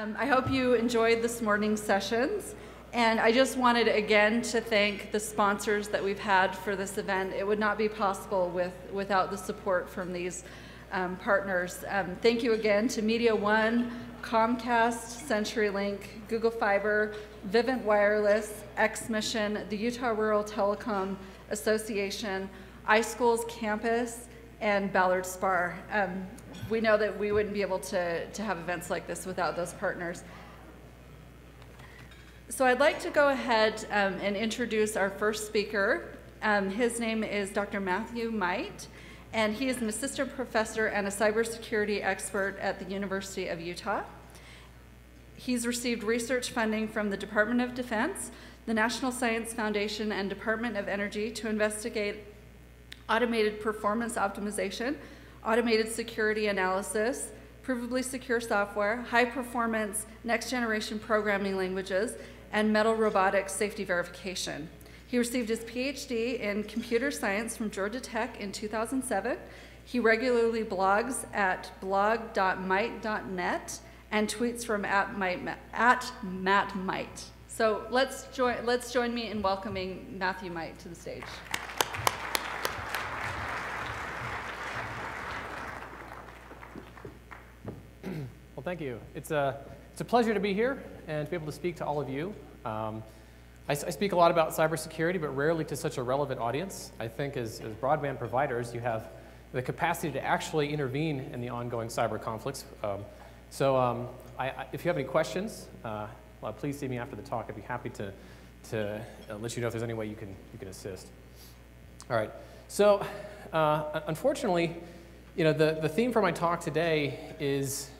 I hope you enjoyed this morning's sessions. And I just wanted again to thank the sponsors that we've had for this event. It would not be possible without the support from these partners. Thank you again to Media One, Comcast, CenturyLink, Google Fiber, Vivint Wireless, X-Mission, the Utah Rural Telecom Association, iSchools Campus, and Ballard Spar. We know that we wouldn't be able to have events like this without those partners. So I'd like to go ahead and introduce our first speaker. His name is Dr. Matthew Might, and he is an assistant professor and a cybersecurity expert at the University of Utah. He's received research funding from the Department of Defense, the National Science Foundation, and Department of Energy to investigate automated performance optimization, automated security analysis, provably secure software, high-performance next-generation programming languages, and metal robotics safety verification. He received his PhD in computer science from Georgia Tech in 2007. He regularly blogs at blog.might.net and tweets from @MattMight. So let's join me in welcoming Matthew Might to the stage. Well, thank you. It's a pleasure to be here and to be able to speak to all of you. I speak a lot about cybersecurity, but rarely to such a relevant audience. I think as broadband providers, you have the capacity to actually intervene in the ongoing cyber conflicts. If you have any questions, please see me after the talk. I'd be happy to let you know if there's any way you can assist. All right. So, unfortunately, the theme for my talk today is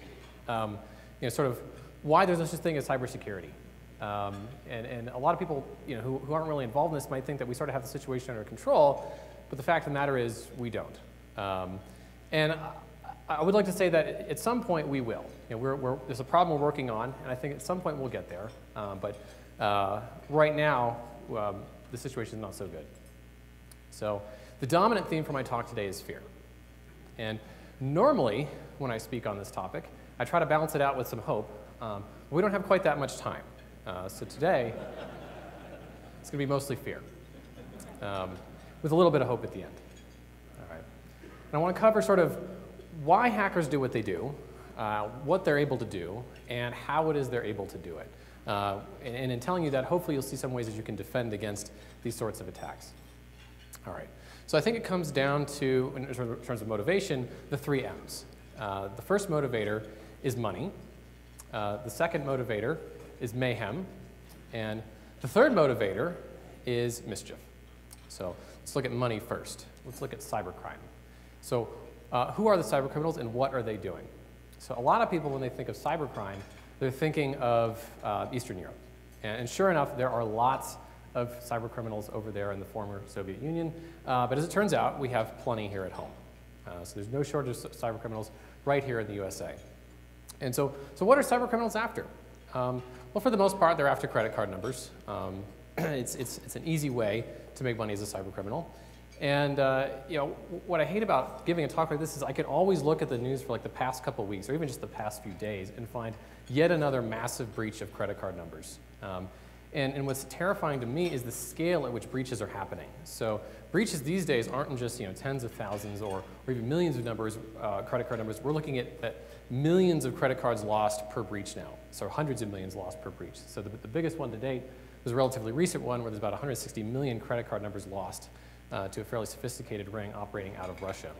sort of why there's no such thing as cybersecurity. And a lot of people who aren't really involved in this might think that we sort of have the situation under control, but the fact of the matter is we don't. And I would like to say that at some point we will. There's a problem we're working on, and I think at some point we'll get there. But right now, the situation is not so good. So the dominant theme for my talk today is fear. And normally, when I speak on this topic, I try to balance it out with some hope. We don't have quite that much time. So today, it's going to be mostly fear, with a little bit of hope at the end. All right. And I want to cover sort of why hackers do what they do, what they're able to do, and how it is they're able to do it. And in telling you that, hopefully you'll see some ways that you can defend against these sorts of attacks. All right. So I think it comes down to, in terms of motivation, the 3 M's. The first motivator is money. The second motivator is mayhem. And the third motivator is mischief. So let's look at money first. Let's look at cybercrime. So who are the cybercriminals and what are they doing? So a lot of people, when they think of cybercrime, they're thinking of Eastern Europe. And sure enough, there are lots of cybercriminals over there in the former Soviet Union. But as it turns out, we have plenty here at home. So there's no shortage of cybercriminals right here in the USA. And so what are cybercriminals after? Well, for the most part, they're after credit card numbers. It's an easy way to make money as a cybercriminal. And what I hate about giving a talk like this is I can always look at the news for like the past couple weeks or even just the past few days and find yet another massive breach of credit card numbers. And what's terrifying to me is the scale at which breaches are happening. So breaches these days aren't just tens of thousands or even millions of credit card numbers. We're looking at millions of credit cards lost per breach now. So hundreds of millions lost per breach. So the biggest one to date was a relatively recent one where there's about 160 million credit card numbers lost to a fairly sophisticated ring operating out of Russia.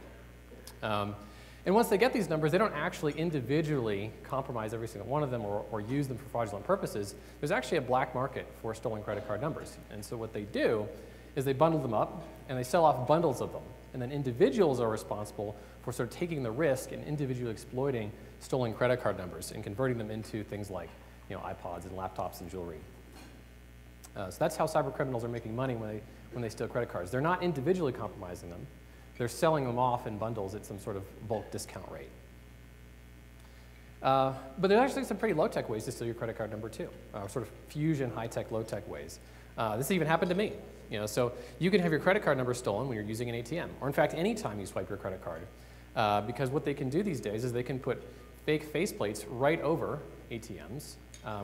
And once they get these numbers, they don't actually individually compromise every single one of them or use them for fraudulent purposes. There's actually a black market for stolen credit card numbers. And so what they do is they bundle them up and they sell off bundles of them. And then individuals are responsible for sort of taking the risk and individually exploiting stolen credit card numbers and converting them into things like iPods and laptops and jewelry. So that's how cyber criminals are making money when they steal credit cards. They're not individually compromising them. They're selling them off in bundles at some sort of bulk discount rate. But there's actually some pretty low-tech ways to steal your credit card number too, sort of fusion high-tech, low-tech ways. This even happened to me. So you can have your credit card number stolen when you're using an ATM, or in fact, anytime you swipe your credit card. Because what they can do these days is they can put fake faceplates right over ATMs,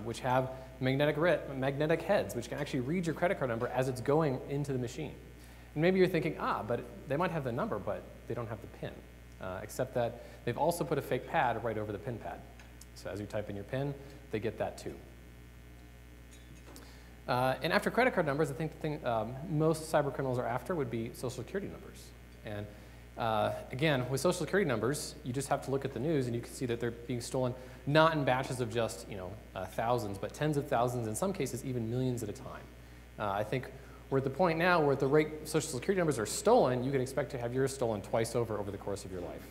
which have magnetic heads, which can actually read your credit card number as it's going into the machine. And maybe you're thinking, but they might have the number, but they don't have the PIN, except that they've also put a fake pad right over the PIN pad. So as you type in your PIN, they get that too. And after credit card numbers, I think the thing most cyber criminals are after would be social security numbers. And again, with social security numbers, you just have to look at the news and you can see that they're being stolen not in batches of just thousands, but tens of thousands, in some cases even millions at a time. I think we're at the point now where at the rate social security numbers are stolen, you can expect to have yours stolen twice over the course of your life.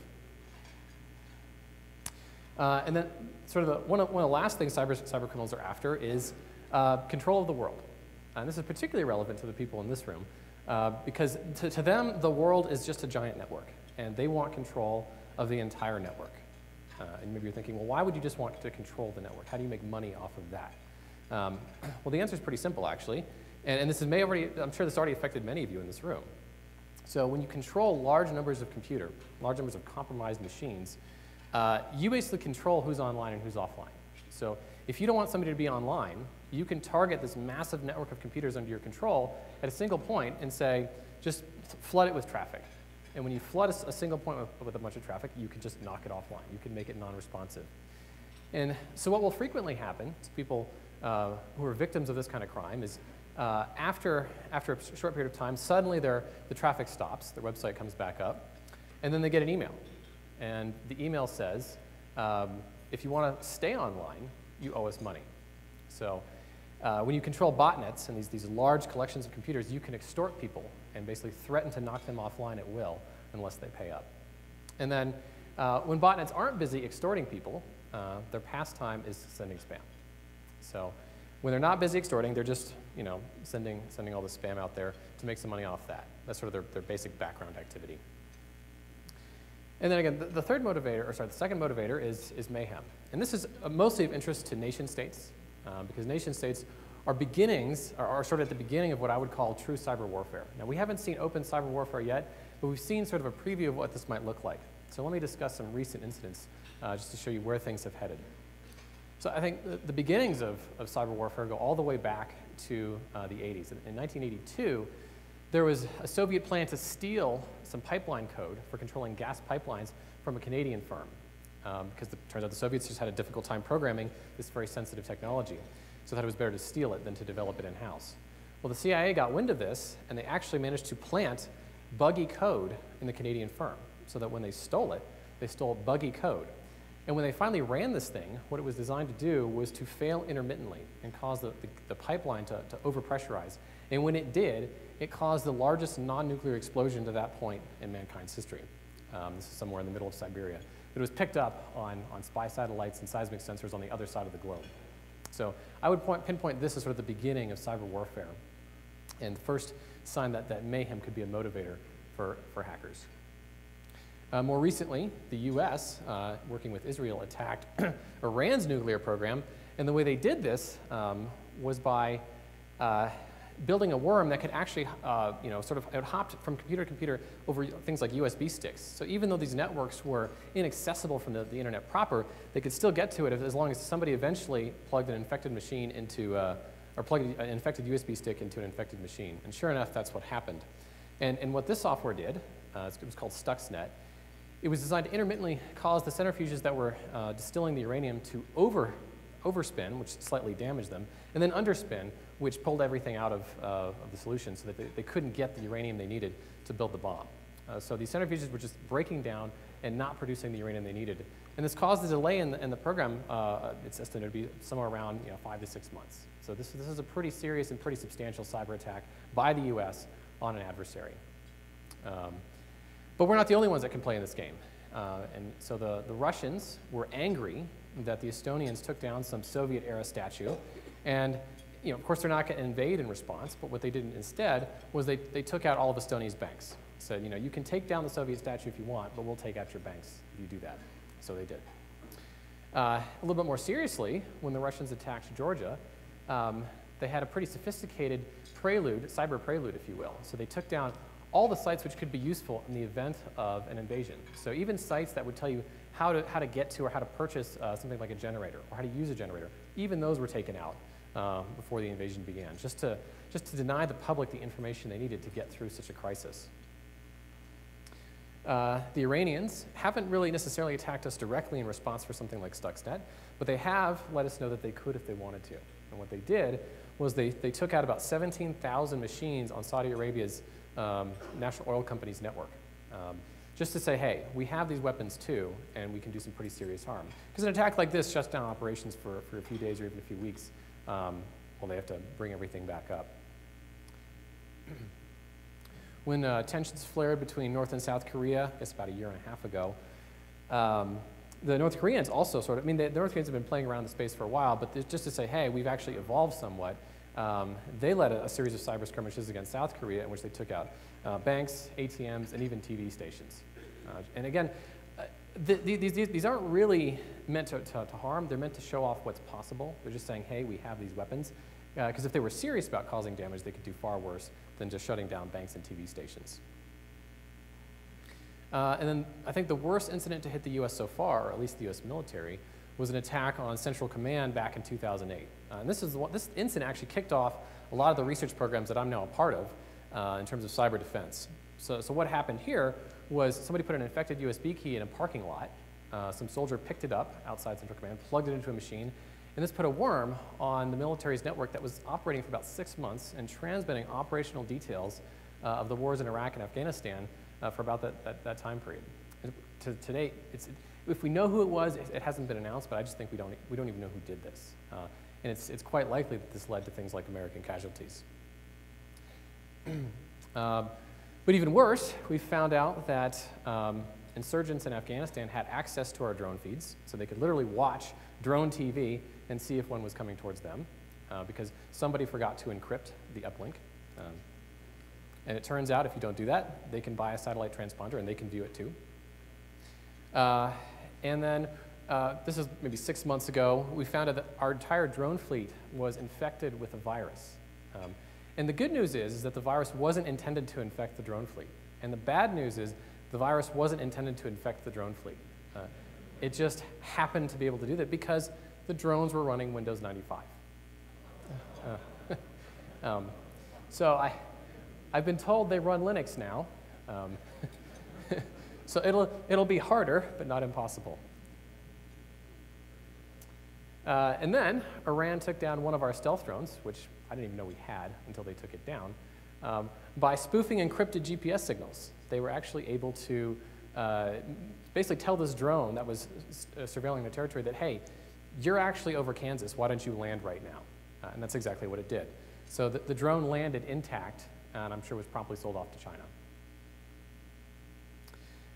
And then sort of one of the last things cyber criminals are after is control of the world. And this is particularly relevant to the people in this room because to them, the world is just a giant network, and they want control of the entire network. And maybe you're thinking, well, why would you just want to control the network? How do you make money off of that? Well, the answer is pretty simple, actually. And this I'm sure this already affected many of you in this room. So when you control large numbers of large numbers of compromised machines, you basically control who's online and who's offline. So if you don't want somebody to be online, you can target this massive network of computers under your control at a single point and say, just flood it with traffic. And when you flood a single point with a bunch of traffic, you can just knock it offline. You can make it non-responsive. And so what will frequently happen to people who are victims of this kind of crime is after a short period of time, suddenly the traffic stops, their website comes back up, and then they get an email. And the email says, if you want to stay online, you owe us money. So when you control botnets and these large collections of computers, you can extort people and basically threaten to knock them offline at will unless they pay up. And then when botnets aren't busy extorting people, their pastime is sending spam. So when they're not busy extorting, they're just sending all the spam out there to make some money off that. That's sort of their basic background activity. And then again, the second motivator is mayhem. And this is mostly of interest to nation states, because nation states are sort of at the beginning of what I would call true cyber warfare. Now, we haven't seen open cyber warfare yet, but we've seen sort of a preview of what this might look like. So let me discuss some recent incidents just to show you where things have headed. So I think the beginnings of cyber warfare go all the way back to the 80s. In 1982, there was a Soviet plan to steal some pipeline code for controlling gas pipelines from a Canadian firm, because it turns out the Soviets just had a difficult time programming this very sensitive technology. So they thought it was better to steal it than to develop it in-house. Well, the CIA got wind of this, and they actually managed to plant buggy code in the Canadian firm, so that when they stole buggy code. And when they finally ran this thing, what it was designed to do was to fail intermittently and cause the pipeline to overpressurize. And when it did, it caused the largest non-nuclear explosion to that point in mankind's history. This is somewhere in the middle of Siberia. It was picked up on spy satellites and seismic sensors on the other side of the globe. So I would pinpoint this as sort of the beginning of cyber warfare, and the first sign that mayhem could be a motivator for hackers. More recently, the US, working with Israel, attacked Iran's nuclear program, and the way they did this was by building a worm that could actually, it hopped from computer to computer over things like USB sticks. So even though these networks were inaccessible from the internet proper, they could still get to it as long as somebody eventually plugged an infected machine into, or plugged an infected USB stick into an infected machine. And sure enough, that's what happened. And what this software did, it was called Stuxnet. It was designed to intermittently cause the centrifuges that were distilling the uranium to overspin, which slightly damaged them, and then underspin, which pulled everything out of the solution so that they couldn't get the uranium they needed to build the bomb. So these centrifuges were just breaking down and not producing the uranium they needed. And this caused a delay in the program. It's estimated to be somewhere around 5 to 6 months. So this is a pretty serious and pretty substantial cyber attack by the US on an adversary. But we're not the only ones that can play in this game. And so the Russians were angry that the Estonians took down some Soviet-era statue. And of course, they're not going to invade in response, but what they did instead was they took out all of Estonia's banks. Said, you can take down the Soviet statue if you want, but we'll take out your banks if you do that. So they did. A little bit more seriously, when the Russians attacked Georgia, they had a pretty sophisticated prelude, cyber prelude, if you will. So they took down all the sites which could be useful in the event of an invasion. So even sites that would tell you how to get to or how to purchase something like a generator or how to use a generator, even those were taken out before the invasion began, just to deny the public the information they needed to get through such a crisis. The Iranians haven't really necessarily attacked us directly in response for something like Stuxnet, but they have let us know that they could if they wanted to. And what they did was they took out about 17,000 machines on Saudi Arabia's national oil company's network, just to say, hey, we have these weapons too, and we can do some pretty serious harm. Because an attack like this shuts down operations for a few days or even a few weeks while they have to bring everything back up. When tensions flared between North and South Korea, I guess about a year and a half ago, the North Koreans also sort of, I mean, the North Koreans have been playing around the space for a while, but just to say, hey, we've actually evolved somewhat, they led a series of cyber skirmishes against South Korea in which they took out banks, ATMs, and even TV stations. And again, these aren't really meant to harm. They're meant to show off what's possible. They're just saying, hey, we have these weapons. Because if they were serious about causing damage, they could do far worse than just shutting down banks and TV stations. And then I think the worst incident to hit the US so far, or at least the US military, was an attack on Central Command back in 2008. And this incident actually kicked off a lot of the research programs that I'm now a part of in terms of cyber defense. So what happened here was somebody put an infected USB key in a parking lot. Some soldier picked it up outside Central Command, plugged it into a machine, and this put a worm on the military's network that was operating for about 6 months and transmitting operational details of the wars in Iraq and Afghanistan for about that time period. To date, if we know who it was, it hasn't been announced, but I just think we don't even know who did this. And it's quite likely that this led to things like American casualties. But even worse, we found out that insurgents in Afghanistan had access to our drone feeds, so they could literally watch drone TV and see if one was coming towards them, because somebody forgot to encrypt the uplink. And it turns out if you don't do that, they can buy a satellite transponder and they can view it too. And then, this is maybe 6 months ago, we found out that our entire drone fleet was infected with a virus. And the good news is that the virus wasn't intended to infect the drone fleet. And the bad news is the virus wasn't intended to infect the drone fleet. It just happened to be able to do that because the drones were running Windows 95. So I've been told they run Linux now. So it'll be harder, but not impossible. And then Iran took down one of our stealth drones, which I didn't even know we had until they took it down, by spoofing encrypted GPS signals. They were actually able to basically tell this drone that was surveilling the territory that, hey, you're actually over Kansas, why don't you land right now? And that's exactly what it did. So the drone landed intact, and I'm sure was promptly sold off to China.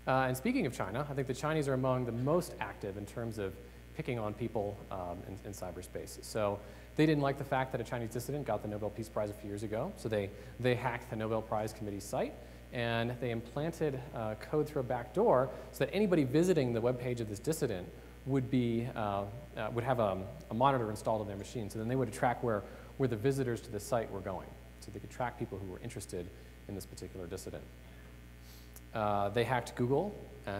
And speaking of China, I think the Chinese are among the most active in terms of picking on people in cyberspace. So they didn't like the fact that a Chinese dissident got the Nobel Peace Prize a few years ago, so they hacked the Nobel Prize Committee's site, and they implanted code through a back door so that anybody visiting the webpage of this dissident would have a monitor installed on their machine, so then they would track where the visitors to the site were going, so they could track people who were interested in this particular dissident. They hacked Google.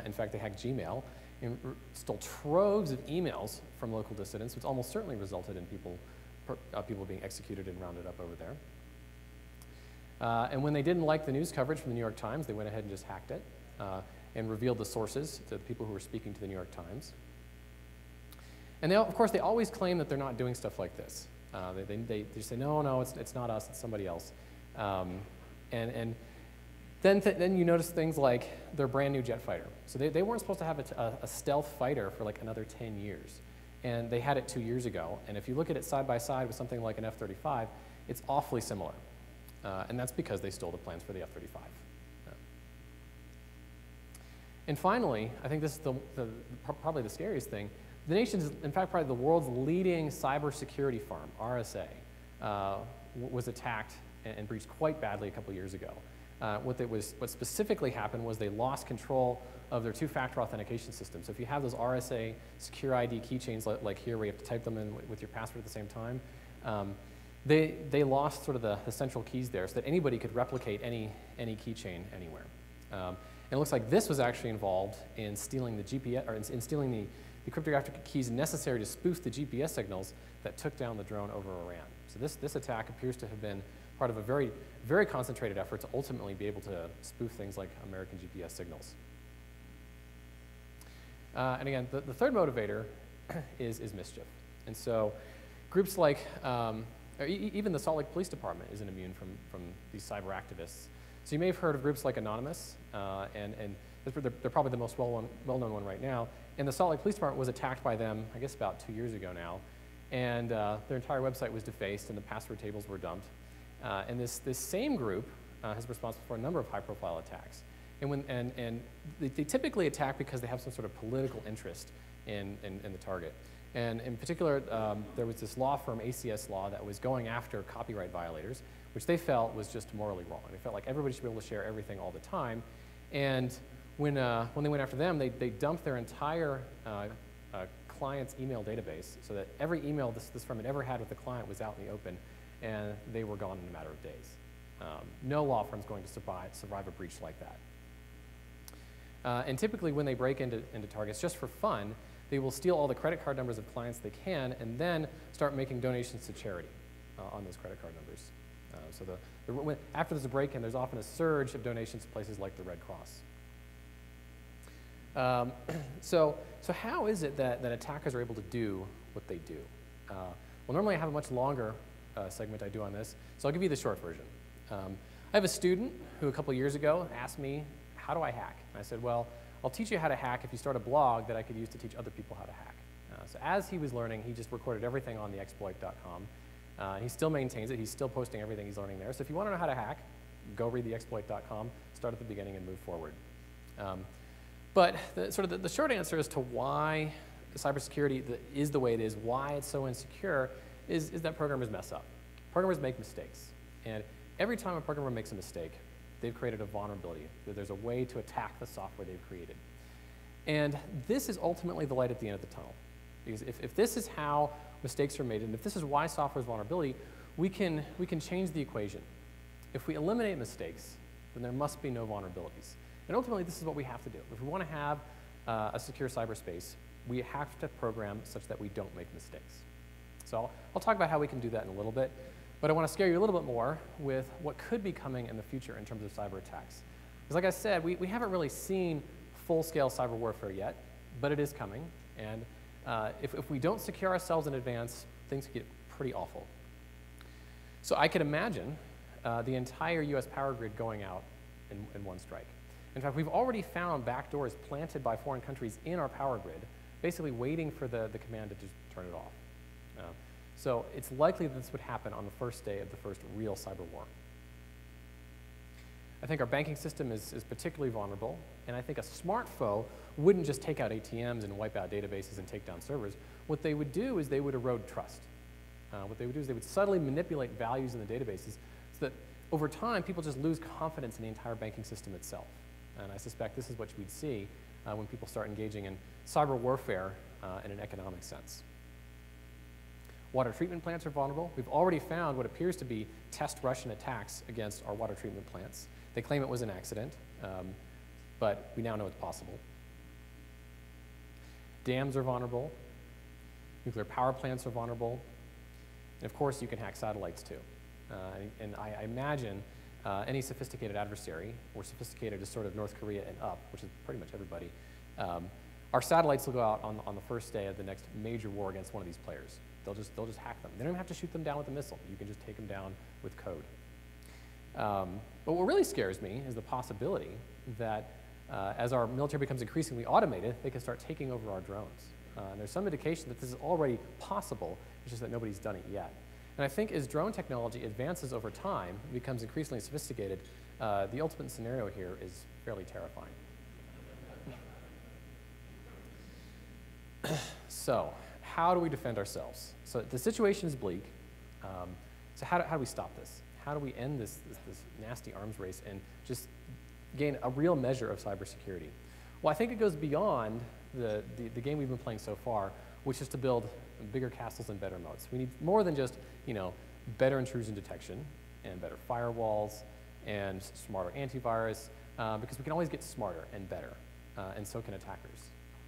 In fact, they hacked Gmail and stole troves of emails from local dissidents, which almost certainly resulted in people being executed and rounded up over there. And when they didn't like the news coverage from the New York Times, they went ahead and just hacked it and revealed the sources to the people who were speaking to the New York Times. And of course, they always claim that they're not doing stuff like this. They just say, no, it's not us, it's somebody else. And then you notice things like their brand new jet fighter. So they weren't supposed to have a stealth fighter for like another 10 years. And they had it 2 years ago. And if you look at it side by side with something like an F-35, it's awfully similar. And that's because they stole the plans for the F-35. And finally, I think this is probably the scariest thing. The nation's, in fact, probably the world's leading cybersecurity firm, RSA, was attacked and breached quite badly a couple years ago. What specifically happened was they lost control of their two-factor authentication system. So if you have those RSA secure ID keychains like here where you have to type them in with your password at the same time, they lost sort of the central keys there so that anybody could replicate any keychain anywhere. And it looks like this was actually involved in stealing the GPS, or in stealing the cryptographic keys necessary to spoof the GPS signals that took down the drone over Iran. So this attack appears to have been part of a very, very concentrated effort to ultimately be able to spoof things like American GPS signals. And again, the third motivator is mischief. And so groups like, even the Salt Lake Police Department isn't immune from these cyber activists. So you may have heard of groups like Anonymous, and they're probably the most well-known one right now. And the Salt Lake Police Department was attacked by them, I guess about 2 years ago now. And their entire website was defaced and the password tables were dumped. And this same group is responsible for a number of high-profile attacks. And they typically attack because they have some sort of political interest in the target. And in particular, there was this law firm, ACS Law, that was going after copyright violators, which they felt was just morally wrong. They felt like everybody should be able to share everything all the time. And when they went after them, they dumped their entire client's email database so that every email this firm had ever had with the client was out in the open, and they were gone in a matter of days. No law firm's going to survive a breach like that. And typically when they break into targets just for fun, they will steal all the credit card numbers of clients they can and then start making donations to charity on those credit card numbers. So after there's a break-in, there's often a surge of donations to places like the Red Cross. So how is it that attackers are able to do what they do? Well, normally I have a much longer segment I do on this, so I'll give you the short version. I have a student who a couple years ago asked me, how do I hack? And I said, well, I'll teach you how to hack if you start a blog that I could use to teach other people how to hack. So as he was learning, he just recorded everything on theexploit.com. He still maintains it. He's still posting everything he's learning there. So if you want to know how to hack, go read theexploit.com, start at the beginning and move forward. But the short answer as to why cybersecurity is the way it is, why it's so insecure, is that programmers mess up. Programmers make mistakes. And every time a programmer makes a mistake, they've created a vulnerability. There's a way to attack the software they've created. And this is ultimately the light at the end of the tunnel. Because if this is how mistakes are made, and if this is why software is vulnerability, we can change the equation. If we eliminate mistakes, then there must be no vulnerabilities. And ultimately, this is what we have to do. If we want to have a secure cyberspace, we have to program such that we don't make mistakes. So I'll talk about how we can do that in a little bit, but I want to scare you a little bit more with what could be coming in the future in terms of cyber attacks. Because like I said, we haven't really seen full-scale cyber warfare yet, but it is coming. And if we don't secure ourselves in advance, things could get pretty awful. So I could imagine the entire US power grid going out in one strike. In fact, we've already found backdoors planted by foreign countries in our power grid, basically waiting for the command to just turn it off. So it's likely that this would happen on the first day of the first real cyber war. I think our banking system is particularly vulnerable, and I think a smart foe wouldn't just take out ATMs and wipe out databases and take down servers. What they would do is they would erode trust. What they would do is they would subtly manipulate values in the databases so that over time people just lose confidence in the entire banking system itself. And I suspect this is what we'd see when people start engaging in cyber warfare in an economic sense. Water treatment plants are vulnerable. We've already found what appears to be test Russian attacks against our water treatment plants. They claim it was an accident, but we now know it's possible. Dams are vulnerable. Nuclear power plants are vulnerable. And of course, you can hack satellites too. And I imagine any sophisticated adversary, or sophisticated as sort of North Korea and up, which is pretty much everybody, our satellites will go out on the first day of the next major war against one of these players. They'll just hack them. They don't even have to shoot them down with a missile. You can just take them down with code. But what really scares me is the possibility that as our military becomes increasingly automated, they can start taking over our drones. And there's some indication that this is already possible, it's just that nobody's done it yet. And I think as drone technology advances over time, and becomes increasingly sophisticated, the ultimate scenario here is fairly terrifying. So, how do we defend ourselves? So the situation is bleak. So how do we stop this? How do we end this nasty arms race and just gain a real measure of cybersecurity? Well, I think it goes beyond the game we've been playing so far, which is to build bigger castles and better moats. We need more than just, better intrusion detection and better firewalls and smarter antivirus, because we can always get smarter and better, and so can attackers.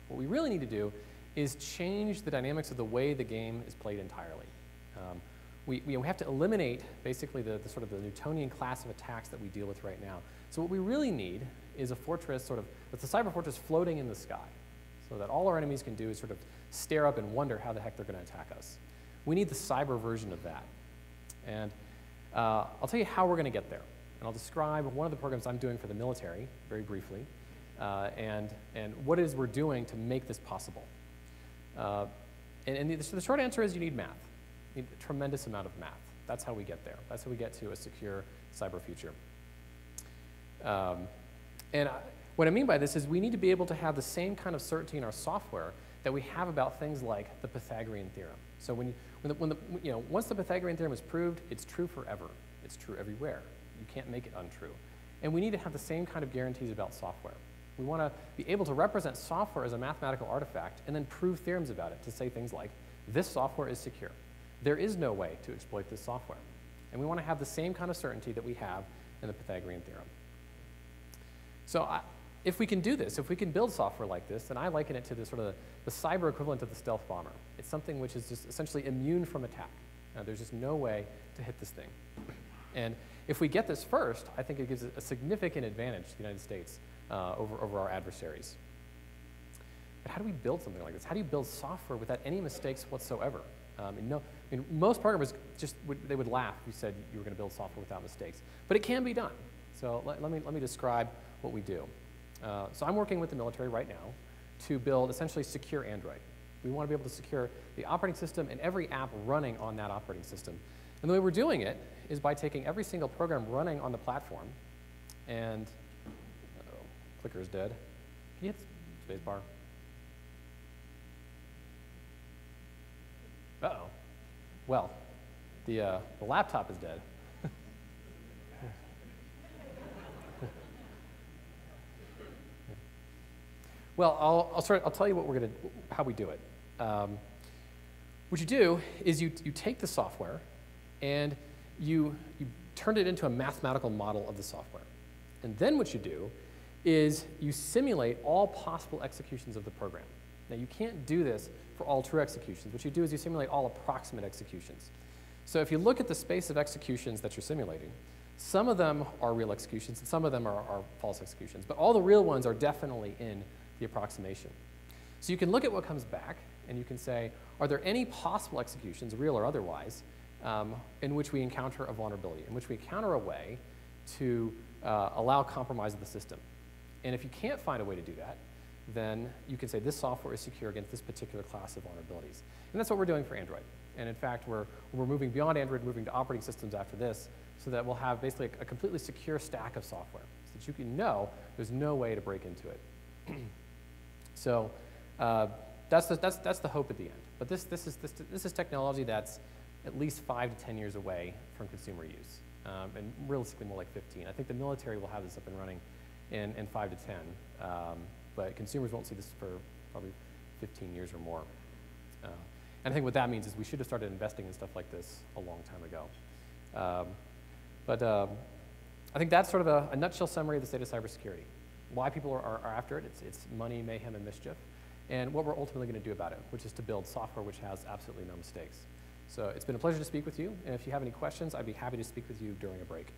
What we really need to do is change the dynamics of the way the game is played entirely. We have to eliminate basically the sort of the Newtonian class of attacks that we deal with right now. So what we really need is a fortress, it's a cyber fortress floating in the sky, so that all our enemies can do is sort of stare up and wonder how the heck they're going to attack us. We need the cyber version of that. And I'll tell you how we're going to get there. And I'll describe one of the programs I'm doing for the military very briefly, and what it is we're doing to make this possible. The short answer is you need math. You need a tremendous amount of math. That's how we get there. That's how we get to a secure cyber future. What I mean by this is we need to be able to have the same kind of certainty in our software that we have about things like the Pythagorean theorem. So once the Pythagorean theorem is proved, it's true forever. It's true everywhere. You can't make it untrue. And we need to have the same kind of guarantees about software. We want to be able to represent software as a mathematical artifact and then prove theorems about it to say things like, this software is secure. There is no way to exploit this software. And we want to have the same kind of certainty that we have in the Pythagorean theorem. So if we can do this, if we can build software like this, then I liken it to the cyber equivalent of the stealth bomber. It's something which is just essentially immune from attack. There's just no way to hit this thing. And if we get this first, I think it gives a significant advantage to the United States over our adversaries. But how do we build something like this? How do you build software without any mistakes whatsoever? Most programmers they would laugh if you said you were going to build software without mistakes. But it can be done. So let me describe what we do. So I'm working with the military right now to build essentially secure Android. We want to be able to secure the operating system and every app running on that operating system. And the way we're doing it is by taking every single program running on the platform and, clicker is dead. Can you hit space bar? Uh-oh. Well, the laptop is dead. Well, I'll tell you how we do it. What you do is you take the software and you turn it into a mathematical model of the software. And then what you do is you simulate all possible executions of the program. Now, you can't do this for all true executions. What you do is you simulate all approximate executions. So if you look at the space of executions that you're simulating, some of them are real executions and some of them are false executions. But all the real ones are definitely in the approximation. So you can look at what comes back and you can say, are there any possible executions, real or otherwise, in which we encounter a vulnerability, in which we encounter a way to allow compromise of the system? And if you can't find a way to do that, then you can say this software is secure against this particular class of vulnerabilities. And that's what we're doing for Android. And in fact, we're moving beyond Android, moving to operating systems after this, so that we'll have basically a completely secure stack of software, so that you can know there's no way to break into it. So that's the hope at the end. But this is technology that's at least 5 to 10 years away from consumer use, and realistically more like 15. I think the military will have this up and running in 5 to 10, but consumers won't see this for probably 15 years or more. And I think what that means is we should have started investing in stuff like this a long time ago. I think that's sort of a nutshell summary of the state of cybersecurity. Why people are after it, it's money, mayhem, and mischief, and what we're ultimately going to do about it, which is to build software which has absolutely no mistakes. So it's been a pleasure to speak with you, and if you have any questions, I'd be happy to speak with you during a break.